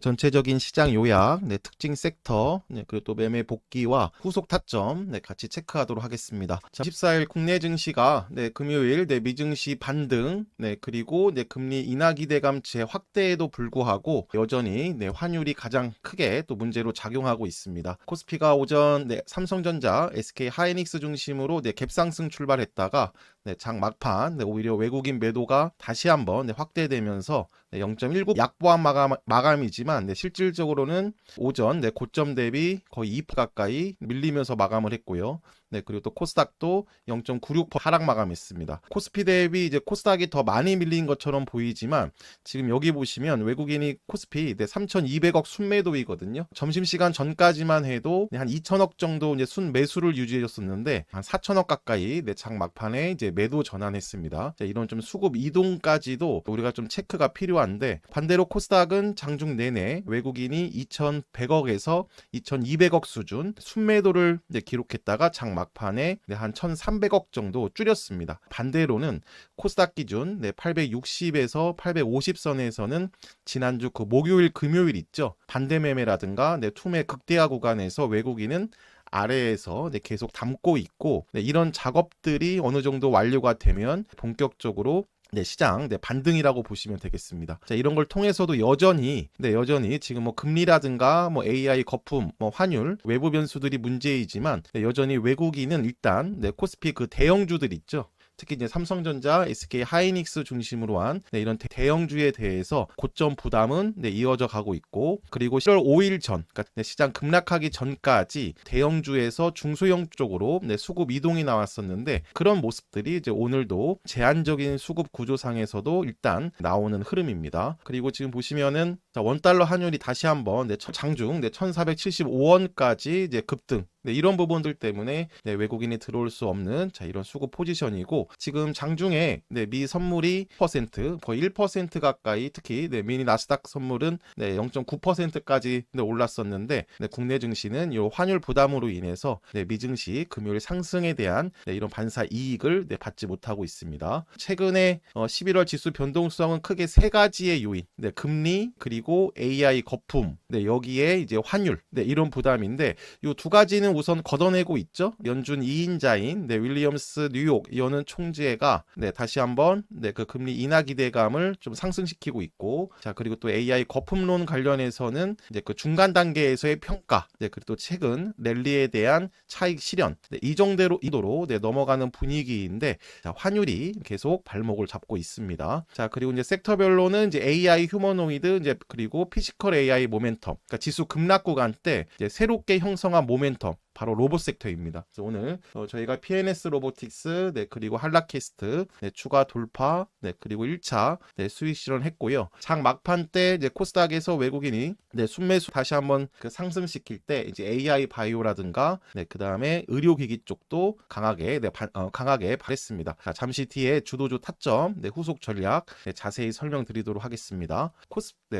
전체적인 시장 요약, 특징 섹터, 그리고 또 매매 복귀와 후속 타점, 같이 체크하도록 하겠습니다. 자, 14일 국내 증시가, 금요일, 미증시 반등, 그리고, 금리 인하 기대감 재확대에도 불구하고, 여전히, 환율이 가장 크게 또 문제로 작용하고 있습니다. 코스피가 오전, 삼성전자, SK 하이닉스 중심으로, 갭상승 출발했다가, 장 막판, 오히려 외국인 매도가 다시 한번, 확대되면서, 0.19 약보한 마감이지만 실질적으로는 오전 고점 대비 거의 2% 가까이 밀리면서 마감을 했고요. 그리고 또 코스닥도 0.96% 하락 마감했습니다. 코스피 대비 이제 코스닥이 더 많이 밀린 것처럼 보이지만 지금 여기 보시면 외국인이 코스피 3,200억 순매도이거든요. 점심시간 전까지만 해도 한 2천억 정도 이제 순매수를 유지해줬었는데 한 4천억 가까이 장 막판에 이제 매도 전환했습니다. 이런 좀 수급 이동까지도 우리가 좀 체크가 필요한데 반대로 코스닥은 장중 내내 외국인이 2,100억에서 2,200억 수준 순매도를 이제 기록했다가 장 막판에 한 1,300억 정도 줄였습니다. 반대로는 코스닥 기준 860에서 850선에서는 지난주 그 목요일 금요일 있죠. 반대 매매라든가 투매 극대화 구간에서 외국인은 아래에서 계속 담고 있고 이런 작업들이 어느 정도 완료가 되면 본격적으로 시장 반등이라고 보시면 되겠습니다. 자, 이런 걸 통해서도 여전히 지금 뭐 금리라든가 뭐 AI 거품, 뭐 환율, 외부 변수들이 문제이지만 여전히 외국인은 일단 코스피 그 대형주들 있죠. 특히 이제 삼성전자, SK 하이닉스 중심으로 한 이런 대형주에 대해서 고점 부담은 이어져 가고 있고 그리고 10월 5일 전, 그러니까 시장 급락하기 전까지 대형주에서 중소형 쪽으로 수급 이동이 나왔었는데 그런 모습들이 이제 오늘도 제한적인 수급 구조상에서도 일단 나오는 흐름입니다. 그리고 지금 보시면은 원달러 환율이 다시 한번 장중 1,475원까지 이제 급등. 이런 부분들 때문에 외국인이 들어올 수 없는 이런 수급 포지션이고 지금 장중에 미 선물이 1% 거의 1% 가까이 특히 미니 나스닥 선물은 0.9%까지 올랐었는데 국내 증시는 이 환율 부담으로 인해서 미 증시 금요일 상승에 대한 이런 반사 이익을 받지 못하고 있습니다. 최근에 11월 지수 변동성은 크게 세 가지의 요인, 금리 그리고 AI 거품, 여기에 이제 환율, 이런 부담인데 이 두 가지는 우선 걷어내고 있죠. 연준 2인자인 윌리엄스 뉴욕 여는 총재가 다시 한번 그 금리 인하 기대감을 좀 상승시키고 있고 자 그리고 또 AI 거품론 관련해서는 이제 그 중간 단계에서의 평가 그리고 또 최근 랠리에 대한 차익 실현 이 정도로 넘어가는 분위기인데 자, 환율이 계속 발목을 잡고 있습니다. 자 그리고 이제 섹터별로는 이제 AI 휴머노이드 이제 그리고 피지컬 AI 모멘텀 그러니까 지수 급락 구간 때 이제 새롭게 형성한 모멘텀 바로 로봇 섹터입니다. 그래서 오늘 저희가 PNS 로보틱스 그리고 한라캐스트 추가 돌파 그리고 1차 수익 실현했고요. 장 막판 때 이제 코스닥에서 외국인이 순매수 다시 한번 그 상승시킬 때 이제 AI 바이오라든가 그다음에 의료기기 쪽도 강하게 발했습니다. 자, 잠시 뒤에 주도주 타점 후속 전략 자세히 설명드리도록 하겠습니다.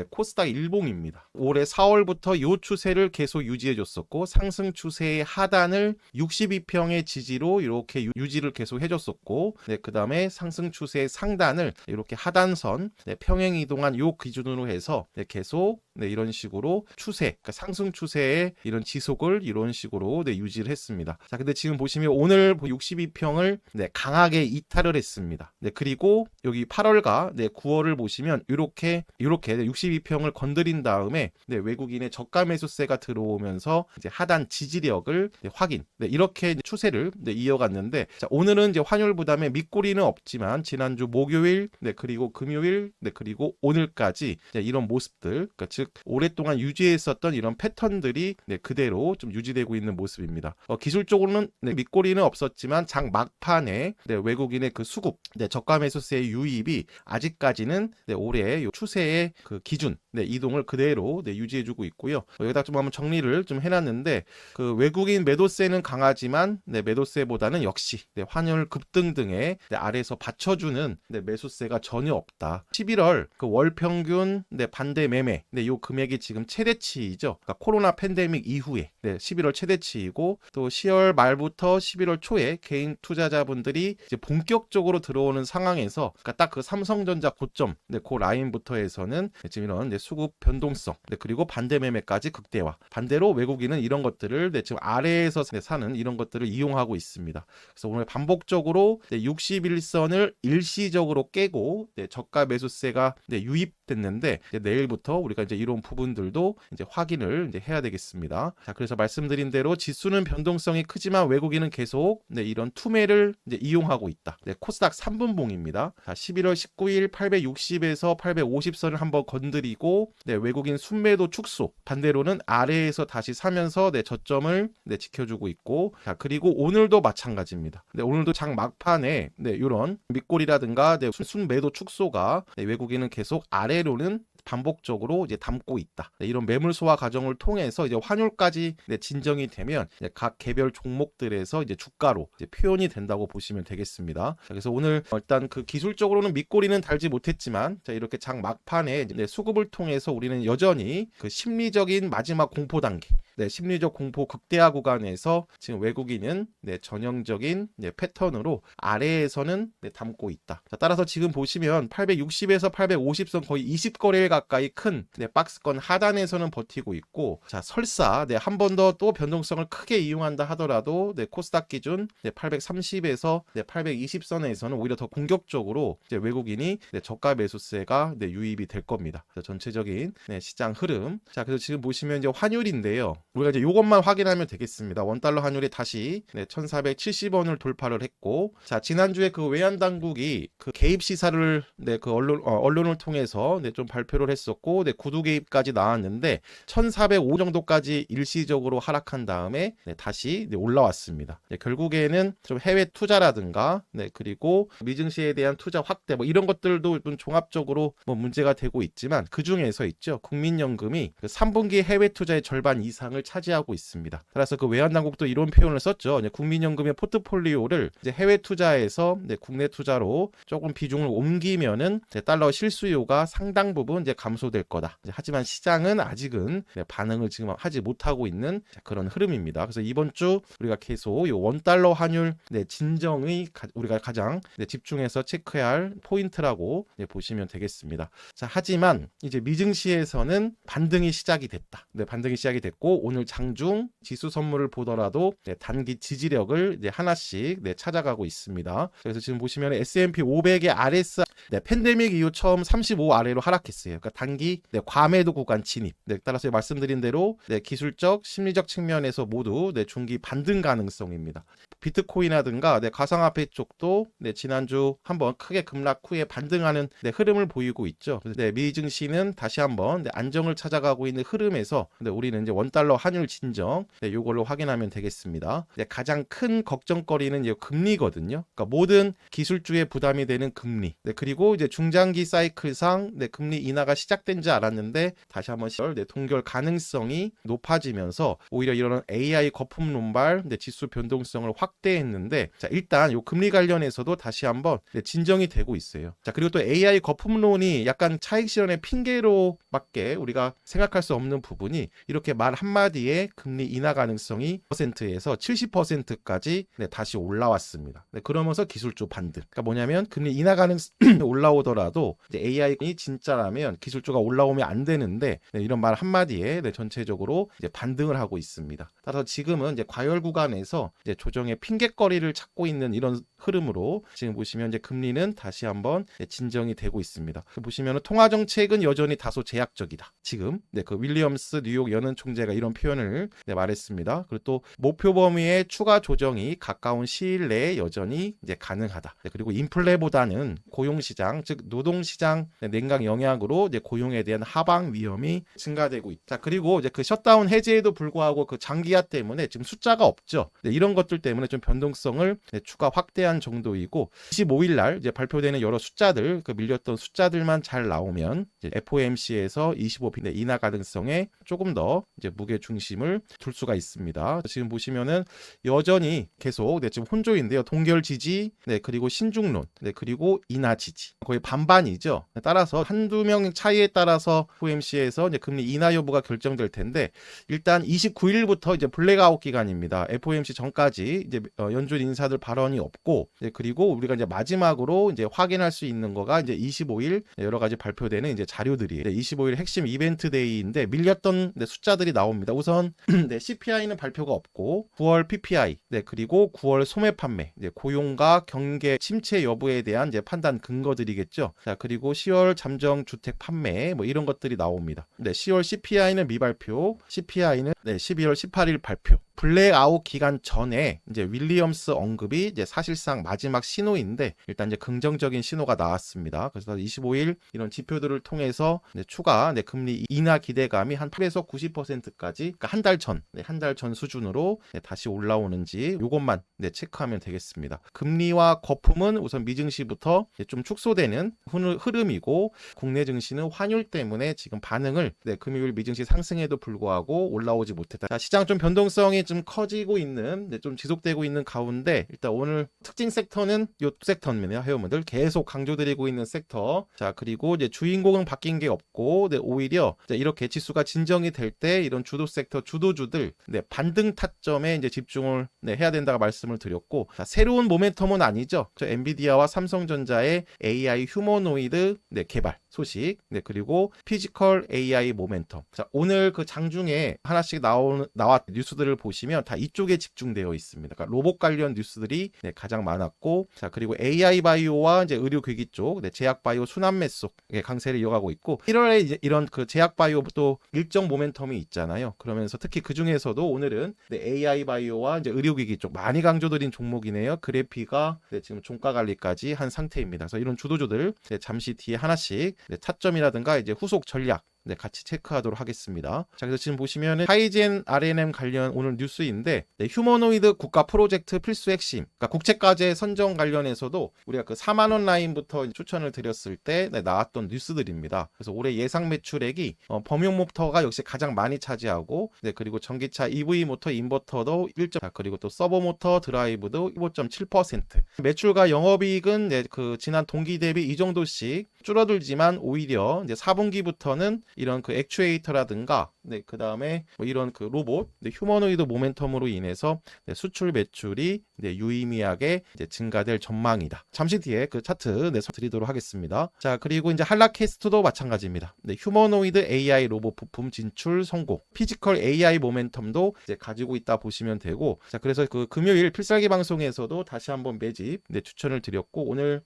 코스닥 일봉입니다. 올해 4월부터 이 추세를 계속 유지해줬었고 상승 추세의 하단을 62평의 지지로 이렇게 유지를 계속 해줬었고 그 다음에 상승 추세의 상단을 이렇게 하단선 평행 이동한 요 기준으로 해서 계속 이런 식으로 추세 그러니까 상승 추세의 이런 지속을 이런 식으로 유지를 했습니다. 자 근데 지금 보시면 오늘 62평을 강하게 이탈을 했습니다. 그리고 여기 8월과 9월을 보시면 이렇게 62평을 건드린 다음에 외국인의 저가 매수세가 들어오면서 이제 하단 지지력을 확인 이렇게 추세를 이어갔는데 자, 오늘은 이제 환율 부담에 밑꼬리는 없지만 지난주 목요일 그리고 금요일 그리고 오늘까지 이런 모습들 그러니까 즉 오랫동안 유지했었던 이런 패턴들이 그대로 좀 유지되고 있는 모습입니다. 기술적으로는 밑꼬리는 없었지만 장 막판에 외국인의 그 수급 저가 매수세의 유입이 아직까지는 올해 추세의 그 기준 이동을 그대로 유지해주고 있고요. 여기다 좀 한번 정리를 좀 해놨는데 그 외국인 매도세는 강하지만 매도세보다는 역시 환율 급등 등의 아래에서 받쳐주는 매수세가 전혀 없다. 11월 그 월 평균 반대 매매 이 이 금액이 지금 최대치이죠. 그러니까 코로나 팬데믹 이후에 11월 최대치이고 또 10월 말부터 11월 초에 개인 투자자분들이 이제 본격적으로 들어오는 상황에서 그러니까 딱 그 삼성전자 고점 그 라인부터 해서는 지금 이런 수급 변동성 그리고 반대 매매까지 극대화. 반대로 외국인은 이런 것들을 지금 아래에서 사는 이런 것들을 이용하고 있습니다. 그래서 오늘 반복적으로 61선을 일시적으로 깨고 저가 매수세가 유입됐는데 내일부터 우리가 이제 이런 부분들도 이제 확인을 이제 해야 되겠습니다. 자, 그래서 말씀드린 대로 지수는 변동성이 크지만 외국인은 계속 이런 투매를 이제 이용하고 있다. 코스닥 3분봉입니다. 자, 11월 19일 860에서 850선을 한번 건드리고 외국인 순매도 축소. 반대로는 아래에서 다시 사면서 저점을 지켜주고 있고, 자, 그리고 오늘도 마찬가지입니다. 오늘도 장 막판에 이런 밑골이라든가 순매도 축소가 외국인은 계속 아래로는 반복적으로 이제 담고 있다. 이런 매물 소화 과정을 통해서 이제 환율까지 진정이 되면 이제 각 개별 종목들에서 이제 주가로 이제 표현이 된다고 보시면 되겠습니다. 그래서 오늘 일단 그 기술적으로는 밑꼬리는 달지 못했지만 자, 이렇게 장 막판에 수급을 통해서 우리는 여전히 그 심리적인 마지막 공포 단계, 심리적 공포 극대화 구간에서 지금 외국인은 전형적인 패턴으로 아래에서는 담고 있다. 자, 따라서 지금 보시면 860에서 850선 거의 20거래일 가까이 큰 박스권 하단에서는 버티고 있고, 자, 설사 한 번 더 또 변동성을 크게 이용한다 하더라도 코스닥 기준 830에서 820선에서는 오히려 더 공격적으로 외국인이 저가 매수세가 유입이 될 겁니다. 전체적인 시장 흐름. 자, 그래서 지금 보시면 이제 환율인데요. 우리가 이제 이것만 확인하면 되겠습니다. 원달러 환율이 다시 1,470원을 돌파를 했고, 자, 지난주에 그 외환 당국이 그 개입 시사를 그 언론을 통해서 좀 발표를 했었고, 구두 개입까지 나왔는데 1,405 정도까지 일시적으로 하락한 다음에 다시 올라왔습니다. 결국에는 좀 해외 투자라든가 그리고 미증시에 대한 투자 확대 이런 것들도 좀 종합적으로 문제가 되고 있지만 그 중에서 있죠. 국민연금이 그 3분기 해외 투자의 절반 이상을 차지하고 있습니다. 따라서 그 외환당국도 이런 표현을 썼죠. 국민연금의 포트폴리오를 이제 해외 투자에서 국내 투자로 조금 비중을 옮기면은 달러 실수요가 상당 부분 이제 감소될 거다. 하지만 시장은 아직은 반응을 지금 하지 못하고 있는 그런 흐름입니다. 그래서 이번 주 우리가 계속 이 원달러 환율 진정의 우리가 가장 집중해서 체크해야 할 포인트라고 보시면 되겠습니다. 자, 하지만 이제 미증시에서는 반등이 시작이 됐다. 반등이 시작이 됐고 오늘 장중 지수 선물을 보더라도 단기 지지력을 하나씩 찾아가고 있습니다. 그래서 지금 보시면 S&P 500의 RSI 팬데믹 이후 처음 35 아래로 하락했어요. 그러니까 단기 과매도 구간 진입. 따라서 말씀드린 대로 기술적, 심리적 측면에서 모두 중기 반등 가능성입니다. 비트코인이라든가 가상화폐 쪽도 지난주 한번 크게 급락 후에 반등하는 흐름을 보이고 있죠. 미증시는 다시 한번 안정을 찾아가고 있는 흐름에서 우리는 이제 원달러 환율 진정 이걸로 확인하면 되겠습니다. 가장 큰 걱정거리는 금리거든요. 그러니까 모든 기술주에 부담이 되는 금리. 그리고 이제 중장기 사이클상 금리 인하가 시작된 줄 알았는데 다시 한번 동결 가능성이 높아지면서 오히려 이런 AI 거품 논발 지수 변동성을 확대했는데, 자, 일단 요 금리 관련해서도 다시 한번 진정이 되고 있어요. 자, 그리고 또 AI 거품론이 약간 차익 실현의 핑계로밖에 우리가 생각할 수 없는 부분이 이렇게 말 한마디에 금리 인하 가능성이 %에서 70%까지 다시 올라왔습니다. 그러면서 기술주 반등. 그러니까 뭐냐면 금리 인하 가능성이 올라오더라도 AI이 진짜라면 기술주가 올라오면 안 되는데 이런 말 한마디에 전체적으로 반등을 하고 있습니다. 따라서 지금은 과열 구간에서 조정의 핑곗거리를 찾고 있는 이런 흐름으로 지금 보시면 이제 금리는 다시 한번 진정이 되고 있습니다. 보시면 통화 정책은 여전히 다소 제약적이다. 지금 그 윌리엄스 뉴욕 연은 총재가 이런 표현을 말했습니다. 그리고 또 목표 범위의 추가 조정이 가까운 시일 내에 여전히 이제 가능하다. 그리고 인플레보다는 고용시장, 즉 노동시장 냉각 영향으로 이제 고용에 대한 하방 위험이 증가되고 있다. 그리고 이제 그 셧다운 해제에도 불구하고 그 장기화 때문에 지금 숫자가 없죠. 이런 것들 때문에 좀 변동성을 추가 확대하는 시간 정도이고 25일 날 이제 발표되는 여러 숫자들 그 밀렸던 숫자들만 잘 나오면 이제 FOMC에서 25일 인하 가능성에 조금 더 이제 무게 중심을 둘 수가 있습니다. 지금 보시면은 여전히 계속 지금 혼조인데요. 동결 지지, 그리고 신중론, 그리고 인하 지지 거의 반반이죠. 따라서 한두 명 차이에 따라서 FOMC에서 이제 금리 인하 여부가 결정될 텐데 일단 29일부터 이제 블랙아웃 기간입니다. FOMC 전까지 이제 연준 인사들 발언이 없고 그리고 우리가 이제 마지막으로 이제 확인할 수 있는 거가 이제 25일 여러 가지 발표되는 이제 자료들이 25일 핵심 이벤트 데이인데 밀렸던 숫자들이 나옵니다. 우선 CPI는 발표가 없고 9월 PPI 그리고 9월 소매 판매 고용과 경계 침체 여부에 대한 이제 판단 근거들이겠죠. 자, 그리고 10월 잠정 주택 판매 뭐 이런 것들이 나옵니다. 10월 CPI는 미발표, CPI는 12월 18일 발표. 블랙아웃 기간 전에 이제 윌리엄스 언급이 이제 사실상 마지막 신호인데 일단 이제 긍정적인 신호가 나왔습니다. 그래서 25일 이런 지표들을 통해서 추가 금리 인하 기대감이 한 8에서 90%까지 그러니까 한 달 전 수준으로 다시 올라오는지 이것만 체크하면 되겠습니다. 금리와 거품은 우선 미증시부터 좀 축소되는 흐름이고 국내 증시는 환율 때문에 지금 반응을 금요일 미증시 상승에도 불구하고 올라오지 못했다. 자, 시장 좀 변동성이 좀 커지고 있는 좀 지속되고 있는 가운데 일단 오늘 특징 섹터는 요 섹터입니다. 회원분들 계속 강조드리고 있는 섹터. 자, 그리고 이제 주인공은 바뀐 게 없고 오히려 이렇게 지수가 진정이 될 때 이런 주도 섹터 주도주들 반등 타점에 이제 집중을 해야 된다고 말씀을 드렸고 자, 새로운 모멘텀은 아니죠. 엔비디아와 삼성전자의 AI 휴머노이드 개발 소식 그리고 피지컬 AI 모멘텀. 자, 오늘 그 장중에 하나씩 나왔 뉴스들을 보시면 다 이쪽에 집중되어 있습니다. 그러니까 로봇 관련 뉴스들이 가장 많았고 자, 그리고 AI 바이오와 이제 의료기기 쪽 제약 바이오 순환 매속 강세를 이어가고 있고 1월에 이제 이런 그 제약 바이오도 일정 모멘텀이 있잖아요. 그러면서 특히 그 중에서도 오늘은 AI 바이오와 이제 의료기기 쪽 많이 강조드린 종목이네요. 그래피가 지금 종가 관리까지 한 상태입니다. 그래서 이런 주도주들 잠시 뒤에 하나씩 차점이라든가 이제 후속 전략 같이 체크하도록 하겠습니다. 자, 그래서 지금 보시면은 하이젠 R&M 관련 오늘 뉴스인데 휴머노이드 국가 프로젝트 필수 핵심 그러니까 국책과제 선정 관련해서도 우리가 그 4만 원 라인부터 추천을 드렸을 때 나왔던 뉴스들입니다. 그래서 올해 예상 매출액이 범용 모터가 역시 가장 많이 차지하고 그리고 전기차 EV 모터 인버터도 1점 그리고 또 서버 모터 드라이브도 15.7% 매출과 영업이익은 그 지난 동기 대비 이 정도씩 줄어들지만 오히려 이제 4분기부터는 이런 그 액추에이터라든가 그 다음에 뭐 이런 그 로봇 휴머노이드 모멘텀으로 인해서 수출 매출이 유의미하게 증가될 전망이다. 잠시 뒤에 그 차트 드리도록 하겠습니다. 자, 그리고 이제 한라캐스트도 마찬가지입니다. 휴머노이드 AI 로봇 부품 진출 성공, 피지컬 AI 모멘텀도 이제 가지고 있다 보시면 되고 자, 그래서 그 금요일 필살기 방송에서도 다시 한번 매집 추천을 드렸고 오늘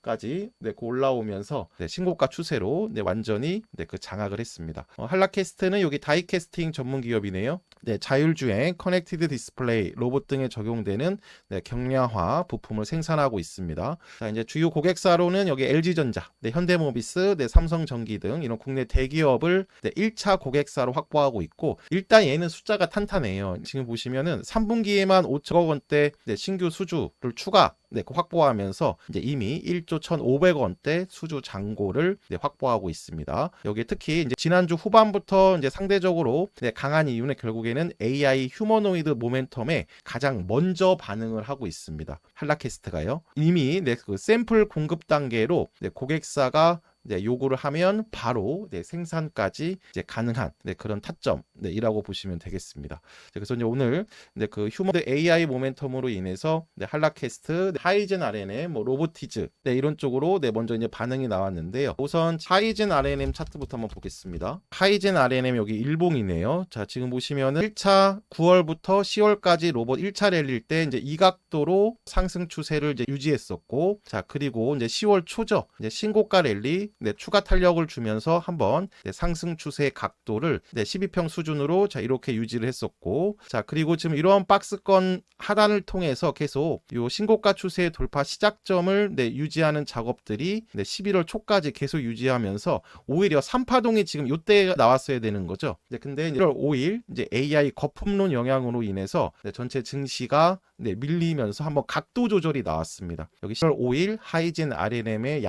까지 올라오면서 신고가 추세로 완전히 그 장악을 했습니다. 한라캐스트는 여기 다이캐스팅 전문 기업이네요. 자율주행, 커넥티드 디스플레이, 로봇 등에 적용되는 경량화 부품을 생산하고 있습니다. 자, 이제 주요 고객사로는 여기 LG전자, 현대모비스, 삼성전기 등 이런 국내 대기업을 1차 고객사로 확보하고 있고 일단 얘는 숫자가 탄탄해요. 지금 보시면은 3분기에만 5천억 원대 신규 수주를 추가 확보하면서 이제 이미 1조 1,500억 원대 수주 잔고를 확보하고 있습니다. 여기 특히 이제 지난주 후반부터 이제 상대적으로 강한 이유는 결국에는 AI 휴머노이드 모멘텀에 가장 먼저 반응을 하고 있습니다. 한라캐스트가요. 이미 그 샘플 공급 단계로 고객사가 요구를 하면 바로 생산까지 가능한 그런 타점이라고 보시면 되겠습니다. 그래서 이제 오늘 그 휴머노이드 AI 모멘텀으로 인해서 한라캐스트, 하이젠 R&M, 뭐 로보티즈 이런 쪽으로 먼저 이제 반응이 나왔는데요. 우선 하이젠 R&M 차트부터 한번 보겠습니다. 하이젠 R&M 여기 일봉이네요. 자, 지금 보시면은 1차 9월부터 10월까지 로봇 1차 랠리일 때 이제 이 각도로 상승 추세를 이제 유지했었고, 자, 그리고 이제 10월 초죠. 이제 신고가 랠리 네, 추가 탄력을 주면서 한번 네, 상승 추세 각도를 네, 12평 수준으로 자 이렇게 유지를 했었고, 자 그리고 지금 이러한 박스권 하단을 통해서 계속 요 신고가 추세의 돌파 시작점을 네, 유지하는 작업들이 네, 11월 초까지 계속 유지하면서 오히려 3파동이 지금 요때 나왔어야 되는 거죠. 이제 근데 1월 5일 이제 AI 거품론 영향으로 인해서 네, 전체 증시가 네, 밀리면서 한번 각도 조절이 나왔습니다. 여기 10월 5일 하이젠 RNM의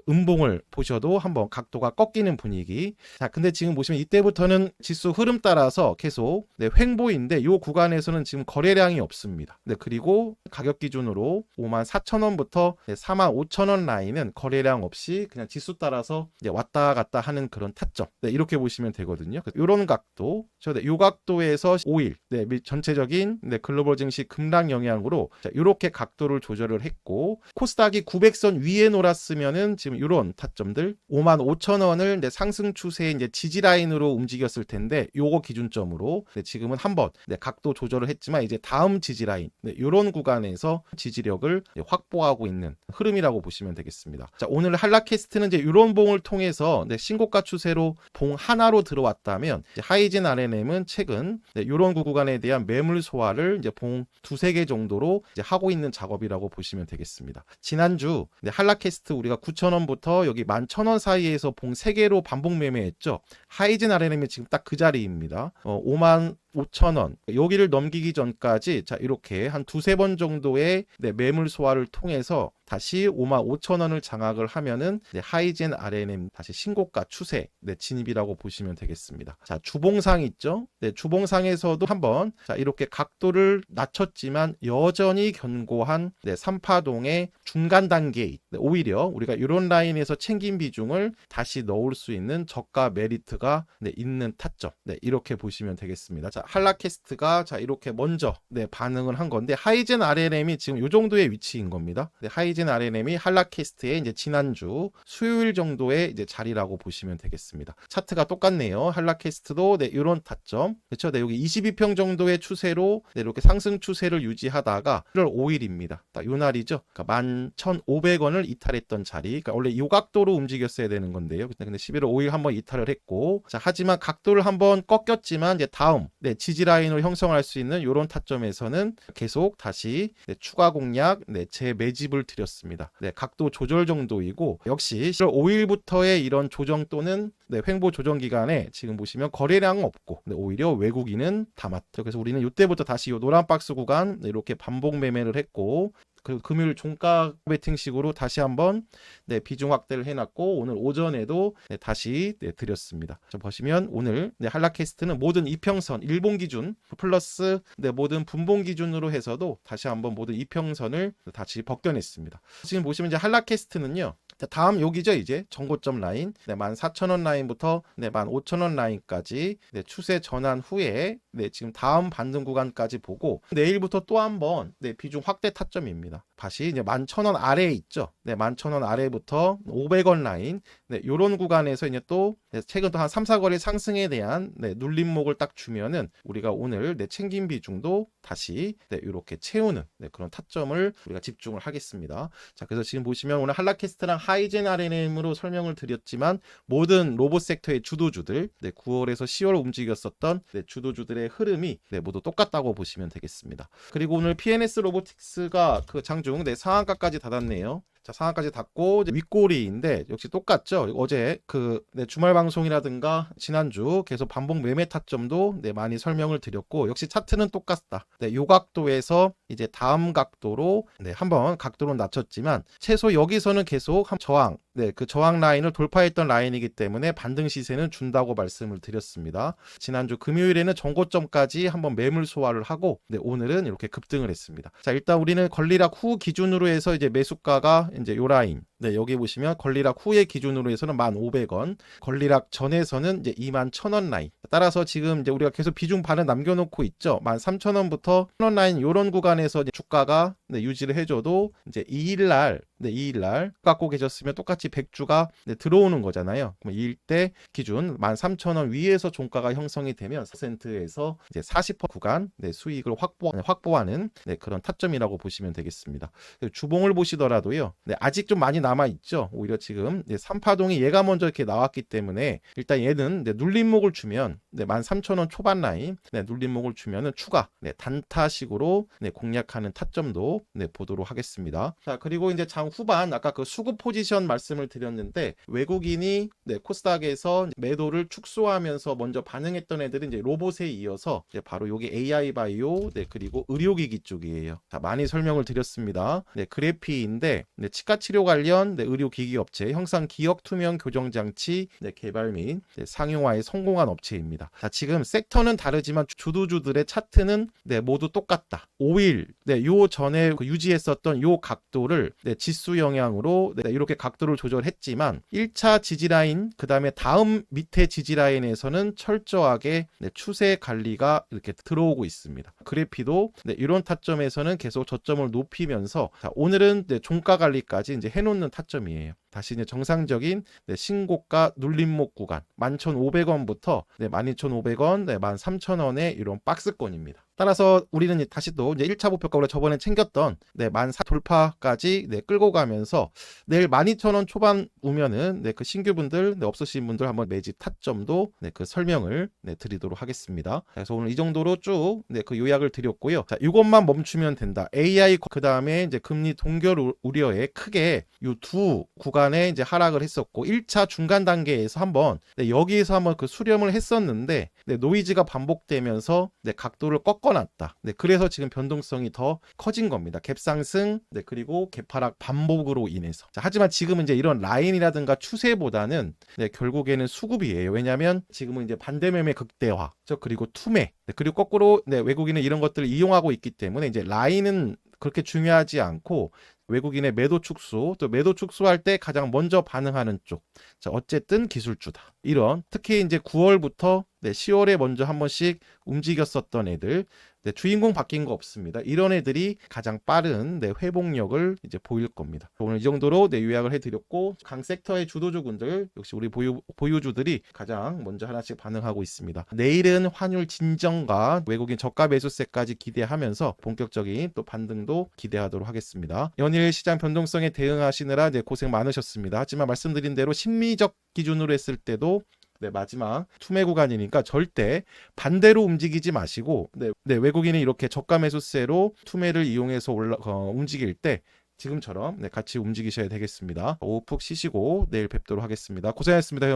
음봉을 보셔도 한번 각도가 꺾이는 분위기. 자, 근데 지금 보시면 이때부터는 지수 흐름 따라서 계속 네, 횡보인데 이 구간에서는 지금 거래량이 없습니다. 네, 그리고 가격 기준으로 54,000원부터 45,000원 라인은 거래량 없이 그냥 지수 따라서 이제 왔다 갔다 하는 그런 타점. 네, 이렇게 보시면 되거든요. 이런 각도, 이 각도에서 5일 네, 전체적인 네, 글로벌 증시 급락 영향으로 자, 이렇게 각도를 조절을 했고, 코스닥이 900선 위에 놀았으면은 지금 이런 타점들 55,000원을 네, 상승 추세의 이제 지지 라인으로 움직였을 텐데, 요거 기준점으로 네, 지금은 한번 네, 각도 조절을 했지만 이제 다음 지지 라인 네, 이런 구간에서 지지력을 네, 확보하고 있는 흐름이라고 보시면 되겠습니다. 자, 오늘 한라캐스트는 이제 이런 봉을 통해서 네, 신고가 추세로 봉 하나로 들어왔다면, 이제 하이젠 RNM은 최근 네, 이런 구간에 대한 매물 소화를 이제 봉 두세 개 정도로 이제 하고 있는 작업이라고 보시면 되겠습니다. 지난주 네, 한라캐스트 우리가 9,000원부터 여기 11,000원 사이에서 봉 3개로 반복 매매했죠. 하이젠 RNM이 지금 딱 그 자리입니다. 55,000원 여기를 넘기기 전까지 자 이렇게 한 두세 번 정도의 네, 매물 소화를 통해서 다시 55,000원을 장악을 하면은 네, 하이젠 RNM 다시 신고가 추세 네, 진입이라고 보시면 되겠습니다. 자, 주봉상 있죠? 네, 주봉상에서도 한번 자 이렇게 각도를 낮췄지만 여전히 견고한 네, 3파동의 중간 단계 네, 오히려 우리가 이런 라인에서 챙긴 비중을 다시 넣을 수 있는 저가 메리트가 네, 있는 타점 네, 이렇게 보시면 되겠습니다. 자, 한라캐스트가 자 이렇게 먼저 네, 반응을 한 건데, 하이젠 RNM이 지금 이 정도의 위치인 겁니다. 네, 하이젠 RNM이 한라캐스트의 이제 지난주 수요일 정도의 이제 자리라고 보시면 되겠습니다. 차트가 똑같네요. 한라캐스트도 네, 이런 타점 그렇죠. 네, 여기 22평 정도의 추세로 네, 이렇게 상승 추세를 유지하다가 1월 5일입니다. 딱 요 날이죠. 그러니까 11,500원을 이탈했던 자리. 그러니까 원래 이 각도로 움직였어야 되는 건데요. 근데 11월 5일 한번 이탈을 했고, 자 하지만 각도를 한번 꺾였지만 이제 다음 네, 지지 라인으로 형성할 수 있는 이런 타점에서는 계속 다시 네, 추가 공략 네, 재매집을 드렸습니다. 네, 각도 조절 정도이고, 역시 10월 5일부터의 이런 조정 또는 네, 횡보 조정 기간에 지금 보시면 거래량은 없고 네, 오히려 외국인은 담았죠. 그래서 우리는 이때부터 다시 이 노란 박스 구간 네, 이렇게 반복 매매를 했고, 그리고 금요일 종가 베팅식으로 다시 한번 네, 비중 확대를 해놨고, 오늘 오전에도 네, 다시 네, 드렸습니다. 자, 보시면 오늘 네, 한라캐스트는 모든 이평선 일봉 기준 플러스 네, 모든 분봉 기준으로 해서도 다시 한번 모든 이평선을 다시 벗겨냈습니다. 지금 보시면 이제 한라캐스트는요, 다음 여기죠. 이제 전고점 라인 네, 14,000원 라인부터 네, 15,000원 라인까지 네, 추세 전환 후에 네, 지금 다음 반등 구간까지 보고, 내일부터 또 한번 네, 비중 확대 타점입니다. 다시 이제 11,000원 아래에 있죠. 네, 11,000원 아래부터 500원 라인 네, 요런 구간에서 이제 또 네, 최근 또 한 3, 4거래 상승에 대한 네, 눌림목을 딱 주면은 우리가 오늘 네, 챙긴 비중도 다시 네, 이렇게 채우는 네, 그런 타점을 우리가 집중을 하겠습니다. 자, 그래서 지금 보시면 오늘 한라캐스트랑 하이젠 RNM으로 설명을 드렸지만, 모든 로봇 섹터의 주도주들 네, 9월에서 10월 움직였었던 네, 주도주들의 흐름이 네, 모두 똑같다고 보시면 되겠습니다. 그리고 오늘 PNS 로보틱스가 그 장중 네, 상한가까지 닫았네요. 자, 상한까지 닫고 윗꼬리인데 역시 똑같죠. 어제 그 네, 주말 방송이라든가 지난주 계속 반복 매매 타점도 네, 많이 설명을 드렸고, 역시 차트는 똑같다. 네, 요 각도에서 이제 다음 각도로 네, 한번 각도를 낮췄지만 최소 여기서는 계속 저항 네, 그 저항 라인을 돌파했던 라인이기 때문에 반등 시세는 준다고 말씀을 드렸습니다. 지난주 금요일에는 전고점까지 한번 매물 소화를 하고 네, 오늘은 이렇게 급등을 했습니다. 자, 일단 우리는 권리락 후 기준으로 해서 이제 매수가가 이제 요 라인 네, 여기 보시면 권리락 후의 기준으로 해서는 1,500원, 권리락 전에서는 이제 21,000원 라인. 따라서 지금 이제 우리가 계속 비중 반을 남겨놓고 있죠. 13,000원부터 1,000원 라인 요런 구간에서 이제 주가가 네, 유지를 해줘도 이제 2일날 네, 2일날 갖고 계셨으면 똑같이 100주가 네, 들어오는 거잖아요. 그럼 이때 기준 13,000원 위에서 종가가 형성이 되면 4%에서 이제 40% 구간 네, 수익을 확보하는 네, 그런 타점이라고 보시면 되겠습니다. 주봉을 보시더라도요. 네, 아직 좀 많이 남아 있죠. 오히려 지금 네, 3파동이 얘가 먼저 이렇게 나왔기 때문에 일단 얘는 네, 눌림목을 주면 네, 13,000원 초반 라인 네, 눌림목을 주면은 추가 네, 단타식으로 네, 공략하는 타점도 네, 보도록 하겠습니다. 자, 그리고 이제 장 후반 아까 그 수급 포지션 말씀을 드렸는데 외국인이 네, 코스닥에서 매도를 축소하면서 먼저 반응했던 애들은 이제 로봇에 이어서 이제 바로 여기 AI 바이오 네, 그리고 의료기기 쪽이에요. 자, 많이 설명을 드렸습니다. 네, 그래피인데 네, 치과 치료 관련 네, 의료기기 업체 형상 기억 투명 교정 장치 네, 개발 및 네, 상용화에 성공한 업체입니다. 자, 지금 섹터는 다르지만 주도주들의 차트는 네, 모두 똑같다. 5일 네, 요 전에 그 유지했었던 요 각도를 네, 지수 영향으로 네, 이렇게 각도를 조절했지만 1차 지지라인 그 다음에 다음 밑에 지지라인에서는 철저하게 네, 추세 관리가 이렇게 들어오고 있습니다. 그래피도 네, 이런 타점에서는 계속 저점을 높이면서 자, 오늘은 네, 종가 관리까지 이제 해놓는 타점이에요. 다시 이제 정상적인 네, 신고가 눌림목 구간 11,500원부터 네, 12,500원, 네, 13,000원의 이런 박스권입니다. 따라서 우리는 다시 또 이제 1차 목표가 저번에 챙겼던 네, 14,000 돌파까지 네, 끌고 가면서 내일 12,000원 초반 오면은 네, 그 신규분들 네, 없으신 분들 한번 매집 타점도 네, 그 설명을 네, 드리도록 하겠습니다. 그래서 오늘 이 정도로 쭉 네, 그 요약을 드렸고요. 자, 이것만 멈추면 된다. AI 그 다음에 이제 금리 동결 우려에 크게 이 두 구간에 이제 하락을 했었고 1차 중간 단계에서 한번 네, 여기에서 한번 그 수렴을 했었는데 네, 노이즈가 반복되면서 네, 각도를 꺾어놨다. 네, 그래서 지금 변동성이 더 커진 겁니다. 갭상승 네, 그리고 갭하락 반복으로 인해서. 자, 하지만 지금은 이제 이런 라인이라든가 추세보다는 네, 결국에는 수급이에요. 왜냐하면 지금은 이제 반대매매 극대화, 그리고 투매, 네, 그리고 거꾸로 네, 외국인은 이런 것들을 이용하고 있기 때문에 이제 라인은 그렇게 중요하지 않고 외국인의 매도 축소, 또 매도 축소할 때 가장 먼저 반응하는 쪽. 자, 어쨌든 기술주다. 이런 특히 이제 9월부터 네, 10월에 먼저 한 번씩 움직였었던 애들, 네, 주인공 바뀐 거 없습니다. 이런 애들이 가장 빠른 네, 회복력을 이제 보일 겁니다. 오늘 이 정도로 네, 요약을 해드렸고 강 섹터의 주도주군들 역시 우리 보유주들이 가장 먼저 하나씩 반응하고 있습니다. 내일은 환율 진정과 외국인 저가 매수세까지 기대하면서 본격적인 또 반등도 기대하도록 하겠습니다. 연일 시장 변동성에 대응하시느라 네, 고생 많으셨습니다. 하지만 말씀드린 대로 심리적 기준으로 했을 때도 네, 마지막 투매 구간이니까 절대 반대로 움직이지 마시고 네, 외국인이 이렇게 저가 매수세로 투매를 이용해서 움직일 때 지금처럼 네, 같이 움직이셔야 되겠습니다. 오후 푹 쉬시고 내일 뵙도록 하겠습니다. 고생하셨습니다.